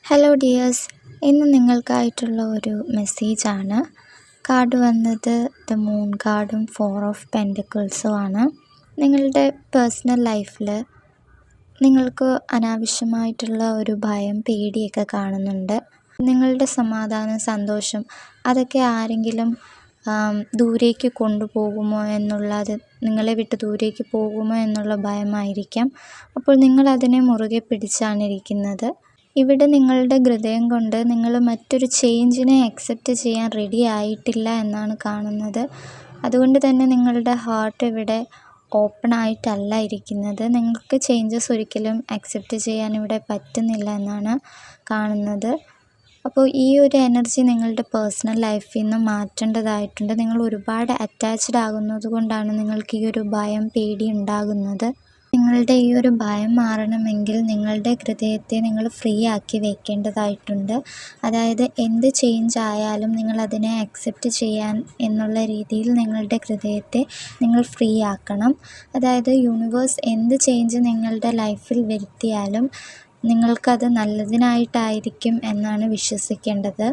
Hello dears, ഇന്ന് നിങ്ങൾക്കായിട്ടുള്ള ഒരു മെസ്സേജാണ്. കാർഡ് വന്നത് ദ മൂൺ കാർഡും 4 ഓഫ് പെൻറ്റിക്കിൾസും ആണ്. നിങ്ങളുടെ പേഴ്സണൽ ലൈഫിൽ നിങ്ങൾക്ക് അനാവശ്യമായിട്ടുള്ള ഒരു ഭയം, പേടിയൊക്കെ കാണുന്നുണ്ട്. നിങ്ങളുടെ സമാധാനം, സന്തോഷം അതൊക്കെ ആരെങ്കിലും ദൂരേക്ക് കൊണ്ടുപോകുമോ എന്നുള്ളത്, നിങ്ങളെ വിട്ട് ദൂരേക്ക് പോകുമോ എന്നുള്ള ഭയമായിരിക്കാം. അപ്പോൾ നിങ്ങളതിനെ മുറുകെ പിടിച്ചാണ് ഇരിക്കുന്നത്. ഇവിടെ നിങ്ങളുടെ ഹൃദയം കൊണ്ട് നിങ്ങൾ മറ്റൊരു ചേഞ്ചിനെ അക്സെപ്റ്റ് ചെയ്യാൻ റെഡി ആയിട്ടില്ല എന്നാണ് കാണുന്നത്. അതുകൊണ്ട് തന്നെ നിങ്ങളുടെ ഹാർട്ട് ഇവിടെ ഓപ്പൺ ആയിട്ടല്ല ഇരിക്കുന്നത്. നിങ്ങൾക്ക് ചേഞ്ചസ് ഒരിക്കലും അക്സെപ്റ്റ് ചെയ്യാൻ ഇവിടെ പറ്റുന്നില്ല എന്നാണ് കാണുന്നത്. അപ്പോൾ ഈ ഒരു എനർജി നിങ്ങളുടെ പേഴ്സണൽ ലൈഫിൽ നിന്ന് മാറ്റേണ്ടതായിട്ടുണ്ട്. നിങ്ങൾ ഒരുപാട് അറ്റാച്ച്ഡ് ആകുന്നത് കൊണ്ടാണ് നിങ്ങൾക്ക് ഈ ഒരു ഭയം, പേടി ഉണ്ടാകുന്നത്. നിങ്ങളുടെ ഈ ഒരു ഭയം മാറണമെങ്കിൽ നിങ്ങളുടെ ഹൃദയത്തെ നിങ്ങൾ ഫ്രീ ആക്കി വെക്കേണ്ടതായിട്ടുണ്ട്. അതായത് എന്ത് ചേഞ്ച് ആയാലും നിങ്ങളതിനെ അക്സെപ്റ്റ് ചെയ്യാൻ എന്നുള്ള രീതിയിൽ നിങ്ങളുടെ ഹൃദയത്തെ നിങ്ങൾ ഫ്രീ ആക്കണം. അതായത് യൂണിവേഴ്സ് എന്ത് ചേഞ്ച് നിങ്ങളുടെ ലൈഫിൽ വരുത്തിയാലും നിങ്ങൾക്കത് നല്ലതിനായിട്ടായിരിക്കും എന്നാണ് വിശ്വസിക്കേണ്ടത്.